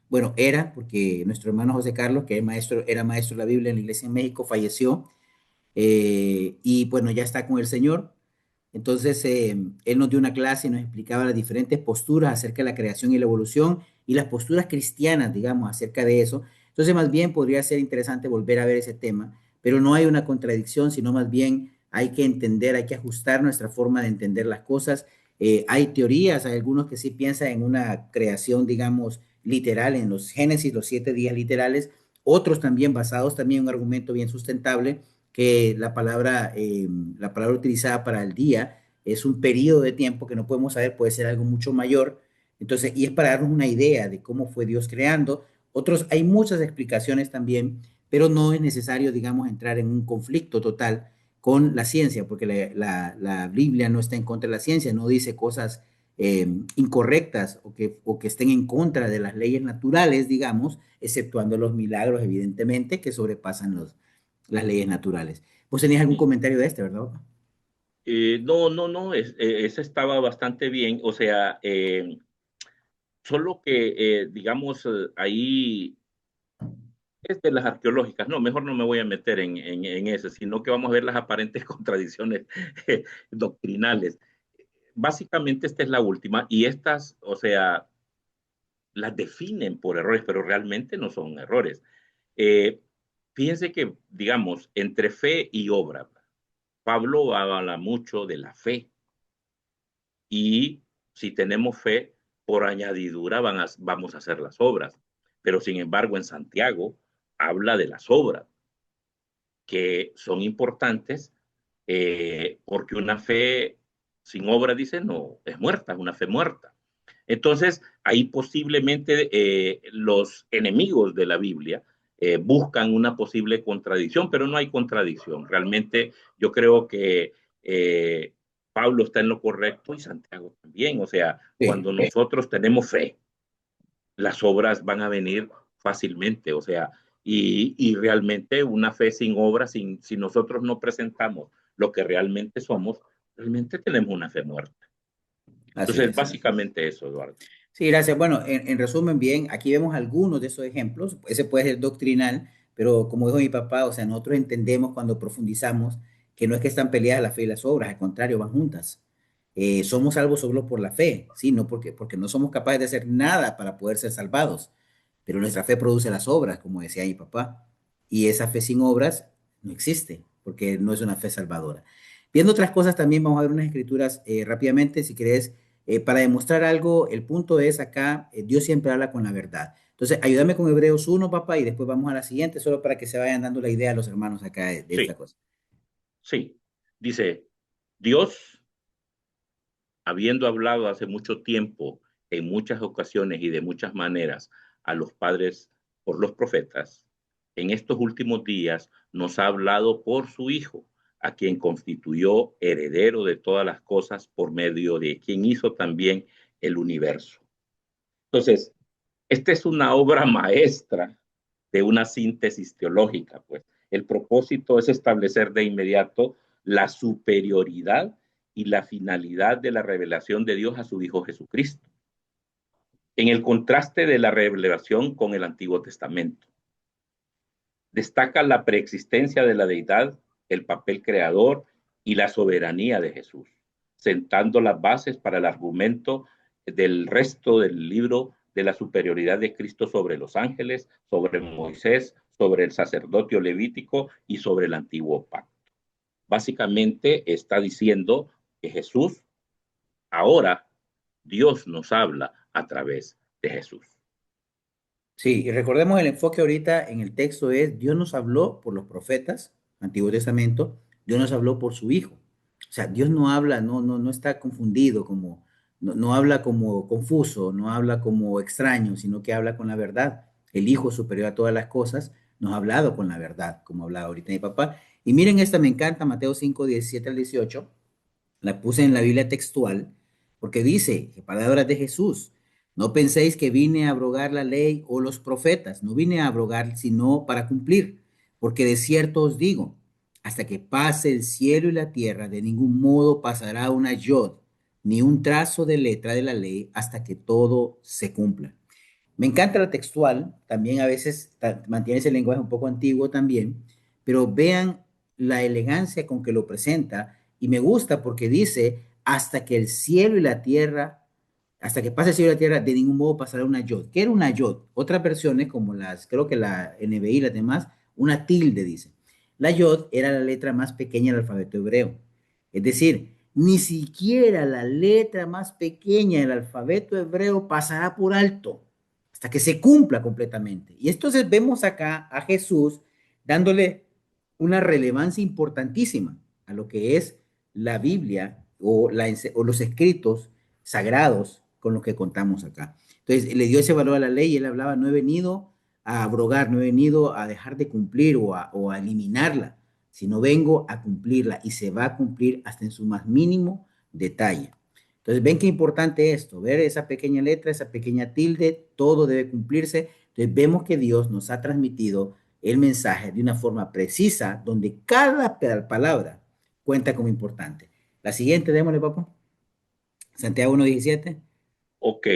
bueno, era, porque nuestro hermano José Carlos, que era maestro de la Biblia en la iglesia en México, falleció, y bueno, ya está con el Señor. Entonces, él nos dio una clase y nos explicaba las diferentes posturas acerca de la creación y la evolución y las posturas cristianas, digamos, acerca de eso. Entonces, más bien podría ser interesante volver a ver ese tema, pero no hay una contradicción, sino más bien hay que entender, hay que ajustar nuestra forma de entender las cosas. Hay teorías, hay algunos que sí piensan en una creación, digamos, literal, en los Génesis, los 7 días literales, otros también basados también en un argumento bien sustentable que la palabra utilizada para el día es un periodo de tiempo que no podemos saber, puede ser algo mucho mayor. Entonces, y es para darnos una idea de cómo fue Dios creando. Otros, hay muchas explicaciones también, pero no es necesario, digamos, entrar en un conflicto total con la ciencia, porque la Biblia no está en contra de la ciencia, no dice cosas incorrectas o que estén en contra de las leyes naturales, digamos, exceptuando los milagros, evidentemente, que sobrepasan las leyes naturales. ¿Vos tenías algún comentario de este, verdad? No, no, no, ese estaba bastante bien. O sea, solo que, digamos, ahí es de las arqueológicas. No, mejor no me voy a meter en eso, sino que vamos a ver las aparentes contradicciones doctrinales. Básicamente esta es la última y estas, o sea, las definen por errores, pero realmente no son errores. Eh, Fíjense que, digamos, entre fe y obra, Pablo habla mucho de la fe y si tenemos fe, por añadidura vamos a hacer las obras. Pero sin embargo, en Santiago habla de las obras, que son importantes porque una fe sin obra, dice, no, es muerta, es una fe muerta. Entonces, ahí posiblemente los enemigos de la Biblia buscan una posible contradicción, pero no hay contradicción. Realmente yo creo que Pablo está en lo correcto y Santiago también. O sea, Sí. cuando nosotros tenemos fe, las obras van a venir fácilmente. O sea, y realmente una fe sin obras, si nosotros no presentamos lo que realmente somos, realmente tenemos una fe muerta. Así Entonces, es. básicamente eso, Eduardo. Sí, gracias. Bueno, en resumen, bien, aquí vemos algunos de esos ejemplos. Ese puede ser doctrinal, pero como dijo mi papá, o sea, nosotros entendemos cuando profundizamos que no es que están peleadas la fe y las obras, al contrario, van juntas. Somos salvos solo por la fe, ¿sí? No porque no somos capaces de hacer nada para poder ser salvados, pero nuestra fe produce las obras, como decía mi papá, y esa fe sin obras no existe, porque no es una fe salvadora. Viendo otras cosas también, vamos a ver unas escrituras rápidamente, si querés para demostrar algo, el punto es acá, Dios siempre habla con la verdad. Entonces, ayúdame con Hebreos 1, papá, y después vamos a la siguiente, solo para que se vayan dando la idea a los hermanos acá de esta Sí, cosa. sí. Dice, Dios, habiendo hablado hace mucho tiempo, en muchas ocasiones y de muchas maneras, a los padres por los profetas, en estos últimos días nos ha hablado por su Hijo, a quien constituyó heredero de todas las cosas por medio de quien hizo también el universo. Entonces, esta es una obra maestra de una síntesis teológica, pues. El propósito es establecer de inmediato la superioridad y la finalidad de la revelación de Dios a su Hijo Jesucristo, en el contraste de la revelación con el Antiguo Testamento. Destaca la preexistencia de la deidad, el papel creador y la soberanía de Jesús, sentando las bases para el argumento del resto del libro de la superioridad de Cristo sobre los ángeles, sobre Moisés, sobre el sacerdocio levítico y sobre el antiguo pacto. Básicamente está diciendo que Jesús, ahora Dios nos habla a través de Jesús. Sí, y recordemos el enfoque ahorita en el texto es, Dios nos habló por los profetas, Antiguo Testamento, Dios nos habló por su Hijo. O sea, Dios no habla, no está confundido, como, no habla como confuso, no habla como extraño, sino que habla con la verdad. El Hijo superior a todas las cosas nos ha hablado con la verdad, como hablaba ahorita mi papá. Y miren esta, me encanta, Mateo 5, 17 al 18. La puse en la Biblia textual, porque dice, palabras de Jesús, no penséis que vine a abrogar la ley o los profetas, no vine a abrogar, sino para cumplir, porque de cierto os digo, hasta que pase el cielo y la tierra, de ningún modo pasará una yod, ni un trazo de letra de la ley, hasta que todo se cumpla. Me encanta la textual, también a veces mantiene ese lenguaje un poco antiguo también, pero vean la elegancia con que lo presenta y me gusta porque dice, hasta que el cielo y la tierra, hasta que pase el cielo y la tierra, de ningún modo pasará una yod. ¿Qué era una yod? Otras versiones, como las, creo que la NBI y las demás, una tilde dice. La yod era la letra más pequeña del alfabeto hebreo. Es decir, ni siquiera la letra más pequeña del alfabeto hebreo pasará por alto hasta que se cumpla completamente. Y entonces vemos acá a Jesús dándole una relevancia importantísima a lo que es la Biblia o los escritos sagrados con los que contamos acá. Entonces le dio ese valor a la ley y él hablaba, no he venido a abrogar, no he venido a dejar de cumplir o a eliminarla, sino vengo a cumplirla y se va a cumplir hasta en su más mínimo detalle. Entonces, ven qué importante esto, ver esa pequeña letra, esa pequeña tilde, todo debe cumplirse. Entonces, vemos que Dios nos ha transmitido el mensaje de una forma precisa, donde cada palabra cuenta como importante. La siguiente, démosle, papá. Santiago 1:17. Ok,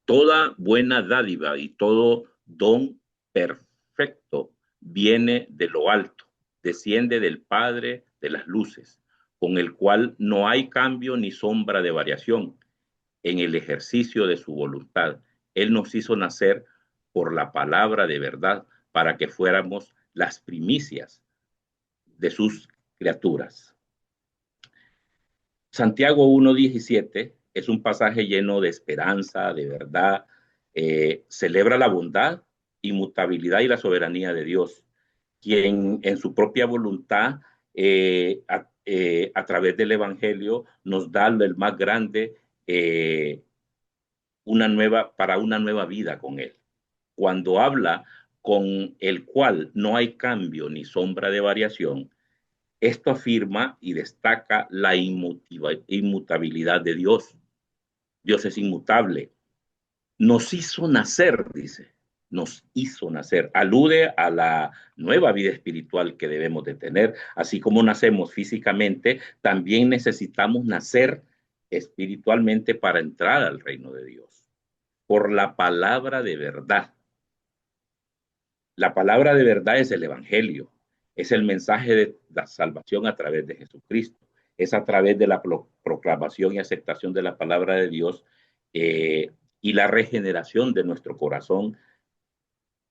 toda buena dádiva y todo don perfecto viene de lo alto, desciende del Padre de las luces, con el cual no hay cambio ni sombra de variación en el ejercicio de su voluntad. Él nos hizo nacer por la palabra de verdad para que fuéramos las primicias de sus criaturas. Santiago 1:17 es un pasaje lleno de esperanza, de verdad, celebra la bondad, inmutabilidad y la soberanía de Dios, quien en su propia voluntad, a través del Evangelio, nos da el más grande, para una nueva vida con Él. Cuando habla con el cual no hay cambio ni sombra de variación, esto afirma y destaca la inmutabilidad de Dios. Dios es inmutable. Nos hizo nacer, dice, nos hizo nacer. Alude a la nueva vida espiritual que debemos de tener. Así como nacemos físicamente, también necesitamos nacer espiritualmente para entrar al reino de Dios. Por la palabra de verdad. La palabra de verdad es el Evangelio, es el mensaje de la salvación a través de Jesucristo, es a través de la proclamación y aceptación de la palabra de Dios, y la regeneración de nuestro corazón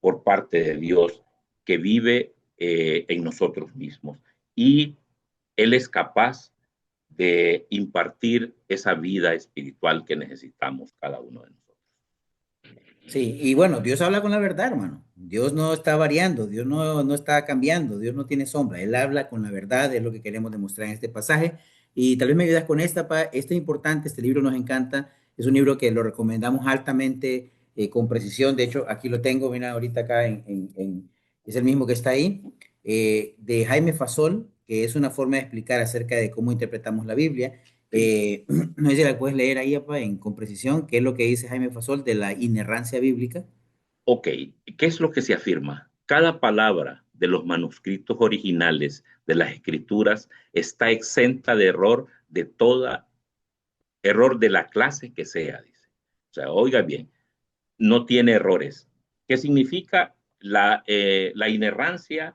por parte de Dios que vive en nosotros mismos. Y Él es capaz de impartir esa vida espiritual que necesitamos cada uno de nosotros. Sí, y bueno, Dios habla con la verdad, hermano. Dios no está variando, Dios no está cambiando, Dios no tiene sombra. Él habla con la verdad, es lo que queremos demostrar en este pasaje. Y tal vez me ayudas con esta, esto es importante, este libro nos encanta, es un libro que lo recomendamos altamente, con precisión. De hecho, aquí lo tengo, mira, ahorita acá es el mismo que está ahí, de Jaime Fasol, que es una forma de explicar acerca de cómo interpretamos la Biblia. No sé si la puedes leer ahí, apa, con precisión, qué es lo que dice Jaime Fasol de la inerrancia bíblica. Ok, ¿qué es lo que se afirma? Cada palabra de los manuscritos originales de las escrituras está exenta de error, de toda error de la clase que sea, dice. O sea, oiga bien, no tiene errores. ¿Qué significa la inerrancia?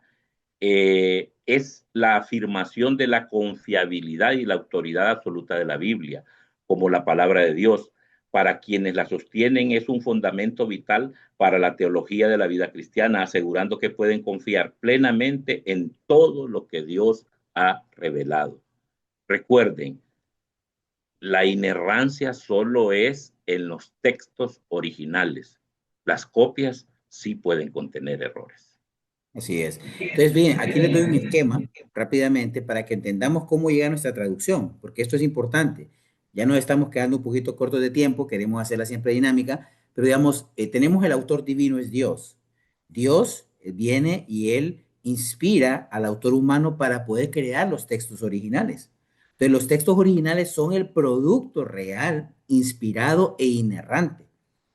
es la afirmación de la confiabilidad y la autoridad absoluta de la Biblia, como la palabra de Dios. Para quienes la sostienen es un fundamento vital para la teología de la vida cristiana, asegurando que pueden confiar plenamente en todo lo que Dios ha revelado. Recuerden, la inerrancia solo es en los textos originales. Las copias sí pueden contener errores. Así es. Entonces, bien, aquí les doy un esquema rápidamente para que entendamos cómo llega nuestra traducción, porque esto es importante. Ya nos estamos quedando un poquito cortos de tiempo, queremos hacerla siempre dinámica, pero digamos, tenemos el autor divino es Dios. Dios viene y él inspira al autor humano para poder crear los textos originales. Entonces, los textos originales son el producto real, inspirado e inerrante.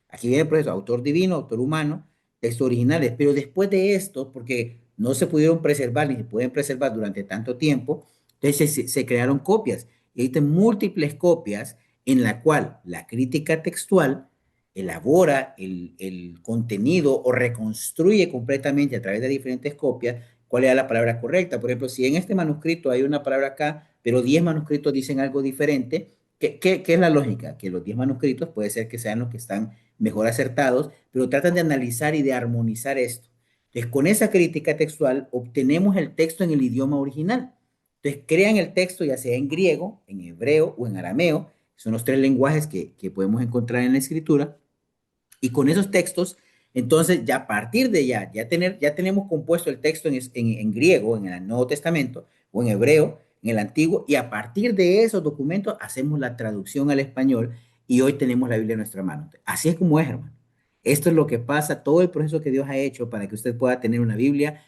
Aquí viene el proceso, autor divino, autor humano, textos originales, pero después de esto, porque no se pudieron preservar ni se pueden preservar durante tanto tiempo, entonces se crearon copias. Y existen múltiples copias en la cual la crítica textual elabora el contenido o reconstruye completamente a través de diferentes copias cuál era la palabra correcta. Por ejemplo, si en este manuscrito hay una palabra acá, pero 10 manuscritos dicen algo diferente, ¿qué es la lógica? Que los 10 manuscritos puede ser que sean los que están mejor acertados, pero tratan de analizar y de armonizar esto. Entonces, con esa crítica textual obtenemos el texto en el idioma original. Entonces, crean el texto ya sea en griego, en hebreo o en arameo. Son los tres lenguajes que podemos encontrar en la escritura. Y con esos textos, entonces ya a partir de ya tenemos compuesto el texto en griego, en el Nuevo Testamento, o en hebreo, en el Antiguo, y a partir de esos documentos hacemos la traducción al español y hoy tenemos la Biblia en nuestra mano. Así es como es, hermano. Esto es lo que pasa, todo el proceso que Dios ha hecho para que usted pueda tener una Biblia.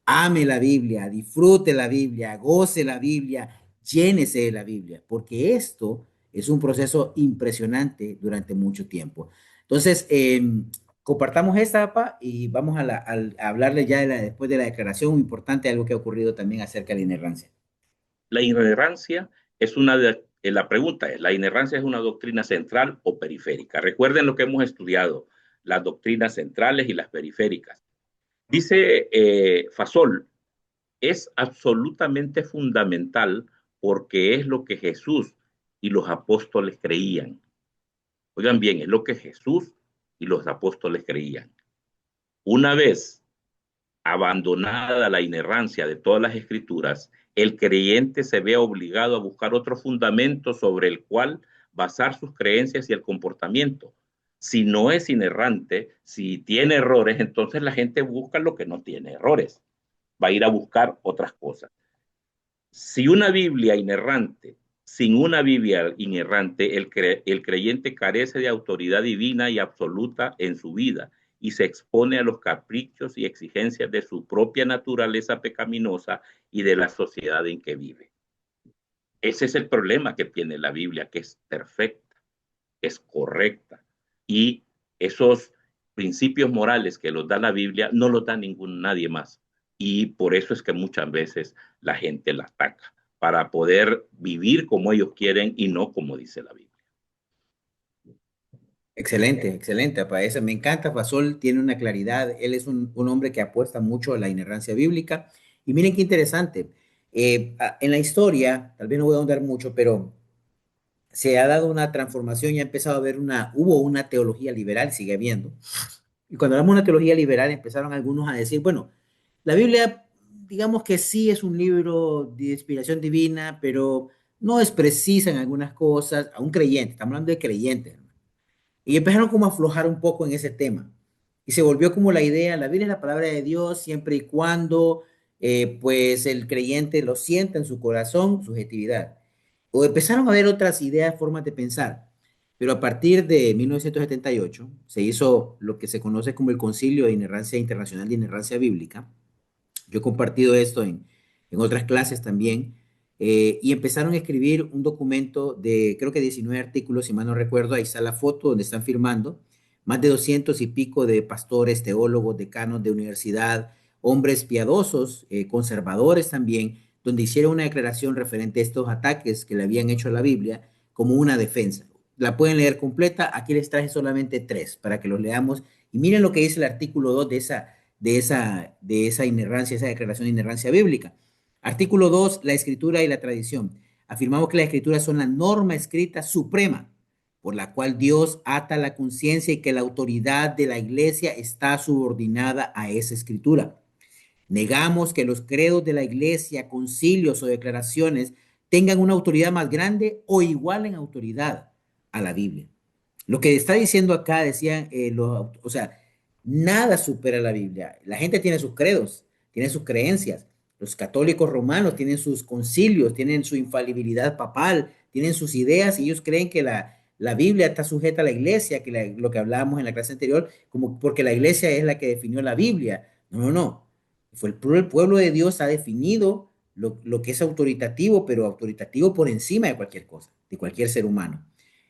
Ame la Biblia, disfrute la Biblia, goce la Biblia, llénese de la Biblia, porque esto es un proceso impresionante durante mucho tiempo. Entonces, compartamos esta, papá, y vamos a hablarle ya después de la declaración importante, algo que ha ocurrido también acerca de la inerrancia. La inerrancia es la pregunta es, ¿la inerrancia es una doctrina central o periférica? Recuerden lo que hemos estudiado, las doctrinas centrales y las periféricas. Dice Fasol, es absolutamente fundamental porque es lo que Jesús y los apóstoles creían. Oigan bien, es lo que Jesús y los apóstoles creían. Una vez abandonada la inerrancia de todas las escrituras, el creyente se ve obligado a buscar otro fundamento sobre el cual basar sus creencias y el comportamiento. Si no es inerrante, si tiene errores, entonces la gente busca lo que no tiene errores. Va a ir a buscar otras cosas. Si una Biblia inerrante, sin una Biblia inerrante, el creyente carece de autoridad divina y absoluta en su vida y se expone a los caprichos y exigencias de su propia naturaleza pecaminosa y de la sociedad en que vive. Ese es el problema que tiene la Biblia, que es perfecta, es correcta, y esos principios morales que los da la Biblia no los da nadie más. Y por eso es que muchas veces la gente la ataca, para poder vivir como ellos quieren y no como dice la Biblia. Excelente, excelente, papá. Eso me encanta. Fasol tiene una claridad. Él es un hombre que apuesta mucho a la inerrancia bíblica. Y miren qué interesante. En la historia, tal vez no voy a ahondar mucho, pero se ha dado una transformación y ha empezado a haber hubo una teología liberal, sigue habiendo. Y cuando hablamos de una teología liberal, empezaron algunos a decir, bueno, la Biblia, digamos que sí es un libro de inspiración divina, pero no es precisa en algunas cosas, a un creyente, estamos hablando de creyentes, hermano. Y empezaron como a aflojar un poco en ese tema. Y se volvió como la idea, la Biblia es la palabra de Dios siempre y cuando pues el creyente lo sienta en su corazón, subjetividad. O empezaron a haber otras ideas, formas de pensar. Pero a partir de 1978 se hizo lo que se conoce como el Concilio de Inerrancia Internacional de Inerrancia Bíblica. Yo he compartido esto en otras clases también. Y empezaron a escribir un documento de, creo que 19 artículos, si mal no recuerdo, ahí está la foto donde están firmando, más de 200 y pico de pastores, teólogos, decanos de universidad, hombres piadosos, conservadores también, donde hicieron una declaración referente a estos ataques que le habían hecho a la Biblia como una defensa. La pueden leer completa, aquí les traje solamente tres para que los leamos y miren lo que dice el artículo 2 de esa inerrancia, esa declaración de inerrancia bíblica. Artículo 2, la escritura y la tradición. Afirmamos que las escrituras son la norma escrita suprema por la cual Dios ata la conciencia y que la autoridad de la iglesia está subordinada a esa escritura. Negamos que los credos de la iglesia, concilios o declaraciones tengan una autoridad más grande o igual en autoridad a la Biblia. Lo que está diciendo acá, decían, o sea, nada supera la Biblia. La gente tiene sus credos, tiene sus creencias. Los católicos romanos tienen sus concilios, tienen su infalibilidad papal, tienen sus ideas y ellos creen que la Biblia está sujeta a la iglesia, lo que hablábamos en la clase anterior, como porque la iglesia es la que definió la Biblia. No, no, no. El pueblo de Dios ha definido lo que es autoritativo, pero autoritativo por encima de cualquier cosa, de cualquier ser humano.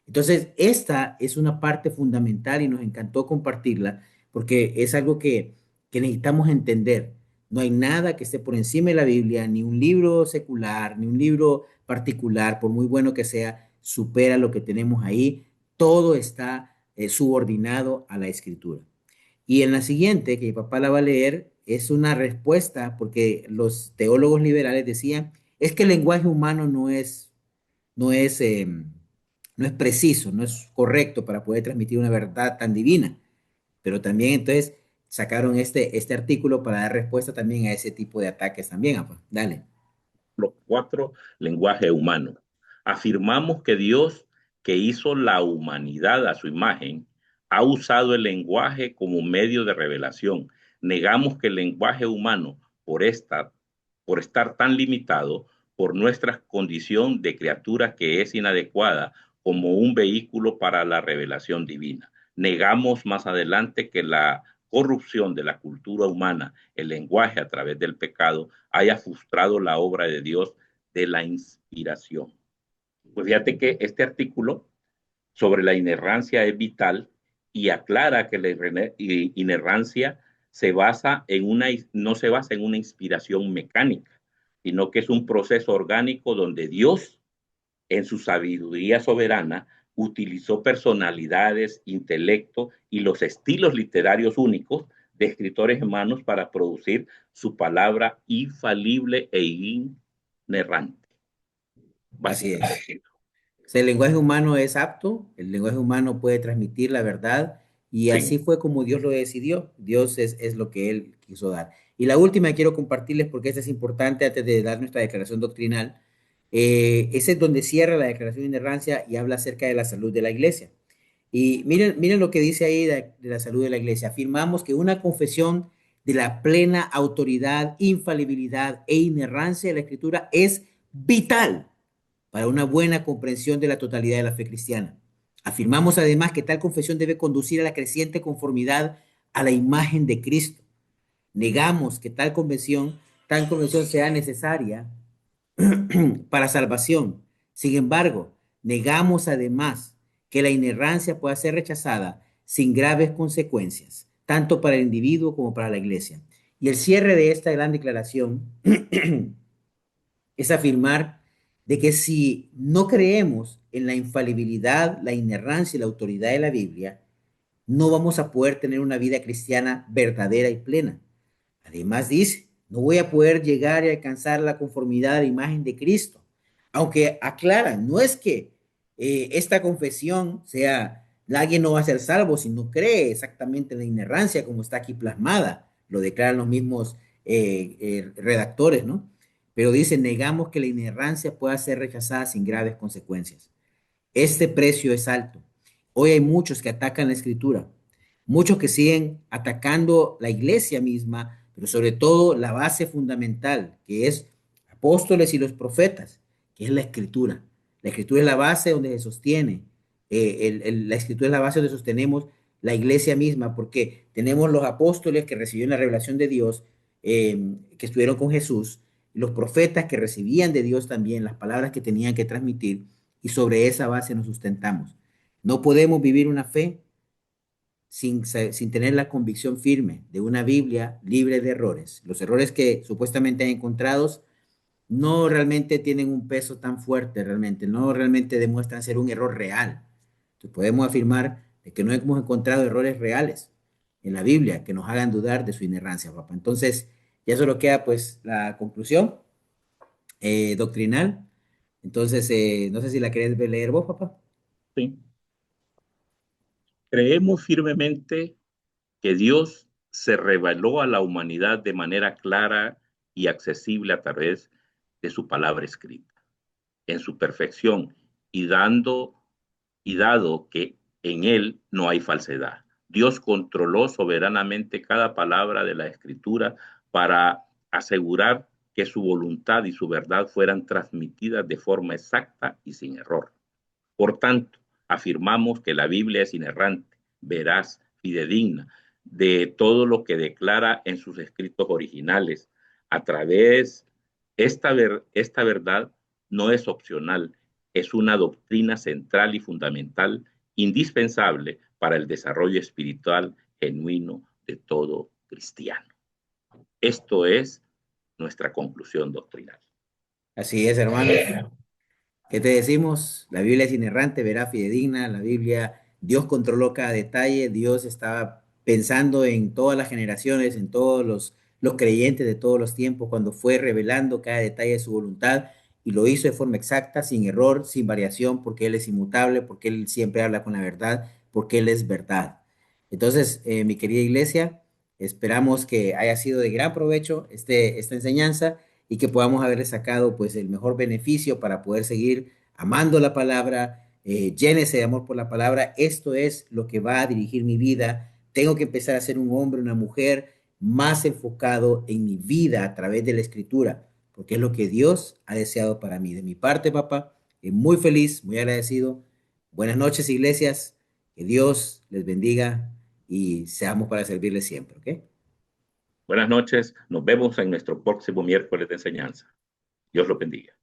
Entonces, esta es una parte fundamental y nos encantó compartirla porque es algo que necesitamos entender. No hay nada que esté por encima de la Biblia, ni un libro secular, ni un libro particular, por muy bueno que sea, supera lo que tenemos ahí. Todo está subordinado a la escritura. Y en la siguiente, que mi papá la va a leer, es una respuesta porque los teólogos liberales decían, es que el lenguaje humano no es, no es preciso, no es correcto para poder transmitir una verdad tan divina. Pero también entonces sacaron este artículo para dar respuesta también a ese tipo de ataques también. Apa. Dale. Los 4, lenguaje humano. Afirmamos que Dios, que hizo la humanidad a su imagen, ha usado el lenguaje como medio de revelación. Negamos que el lenguaje humano, por estar tan limitado, por nuestra condición de criatura que es inadecuada como un vehículo para la revelación divina. Negamos más adelante que la corrupción de la cultura humana, el lenguaje a través del pecado, haya frustrado la obra de Dios de la inspiración. Pues fíjate que este artículo sobre la inerrancia es vital y aclara que la inerrancia no se basa en una inspiración mecánica, sino que es un proceso orgánico donde Dios, en su sabiduría soberana, utilizó personalidades, intelecto y los estilos literarios únicos de escritores humanos para producir su palabra infalible e inerrante. Así es. Básicamente. O sea, el lenguaje humano es apto, el lenguaje humano puede transmitir la verdad y así Sí. fue como Dios lo decidió. Dios es lo que Él quiso dar. Y la última que quiero compartirles porque esta es importante antes de dar nuestra declaración doctrinal. Ese es donde cierra la declaración de inerrancia y habla acerca de la salud de la iglesia. Y miren lo que dice ahí de la salud de la iglesia. Afirmamos que una confesión de la plena autoridad, infalibilidad e inerrancia de la escritura es vital para una buena comprensión de la totalidad de la fe cristiana. Afirmamos además que tal confesión debe conducir a la creciente conformidad a la imagen de Cristo. Negamos que tal convención sea necesaria para salvación. Sin embargo, negamos además que la inerrancia pueda ser rechazada sin graves consecuencias, tanto para el individuo como para la iglesia. Y el cierre de esta gran declaración es afirmar de que si no creemos en la infalibilidad, la inerrancia y la autoridad de la Biblia, no vamos a poder tener una vida cristiana verdadera y plena. Además dice, no voy a poder llegar y alcanzar la conformidad a la imagen de Cristo. Aunque aclaran, no es que esta confesión sea, alguien no va a ser salvo si no cree exactamente en la inerrancia como está aquí plasmada. Lo declaran los mismos redactores, ¿no? Pero dice, negamos que la inerrancia pueda ser rechazada sin graves consecuencias. Este precio es alto. Hoy hay muchos que atacan la escritura, muchos que siguen atacando la iglesia misma, pero sobre todo la base fundamental, que es apóstoles y los profetas, que es la escritura. La escritura es la base donde se sostiene, la escritura es la base donde sostenemos la iglesia misma, porque tenemos los apóstoles que recibieron la revelación de Dios, que estuvieron con Jesús, los profetas que recibían de Dios también las palabras que tenían que transmitir, y sobre esa base nos sustentamos. No podemos vivir una fe sin tener la convicción firme de una Biblia libre de errores. Los errores que supuestamente han encontrados no realmente tienen un peso tan fuerte, realmente, no realmente demuestran ser un error real. Entonces podemos afirmar de que no hemos encontrado errores reales en la Biblia que nos hagan dudar de su inerrancia, papá. Entonces, ya solo queda pues la conclusión. doctrinal. Entonces, no sé si la querés leer vos, papá. Sí. Creemos firmemente que Dios se reveló a la humanidad de manera clara y accesible a través de su palabra escrita, en su perfección y dado que en él no hay falsedad. Dios controló soberanamente cada palabra de la escritura para asegurar que su voluntad y su verdad fueran transmitidas de forma exacta y sin error. Por tanto, afirmamos que la Biblia es inerrante, veraz, fidedigna de todo lo que declara en sus escritos originales. A través, esta verdad no es opcional, es una doctrina central y fundamental, indispensable para el desarrollo espiritual genuino de todo cristiano. Esto es nuestra conclusión doctrinal. Así es, hermanos. ¿Qué te decimos? La Biblia es inerrante, veraz, fidedigna. La Biblia, Dios controló cada detalle. Dios estaba pensando en todas las generaciones, en todos los creyentes de todos los tiempos, cuando fue revelando cada detalle de su voluntad y lo hizo de forma exacta, sin error, sin variación, porque Él es inmutable, porque Él siempre habla con la verdad, porque Él es verdad. Entonces, mi querida iglesia, esperamos que haya sido de gran provecho esta enseñanza y que podamos haberle sacado pues el mejor beneficio para poder seguir amando la palabra, llénese de amor por la palabra, esto es lo que va a dirigir mi vida, tengo que empezar a ser un hombre, una mujer más enfocado en mi vida a través de la escritura, porque es lo que Dios ha deseado para mí. De mi parte, papá, muy feliz, muy agradecido. Buenas noches, iglesias, que Dios les bendiga y seamos para servirles siempre, ¿ok? Buenas noches, nos vemos en nuestro próximo miércoles de enseñanza. Dios lo bendiga.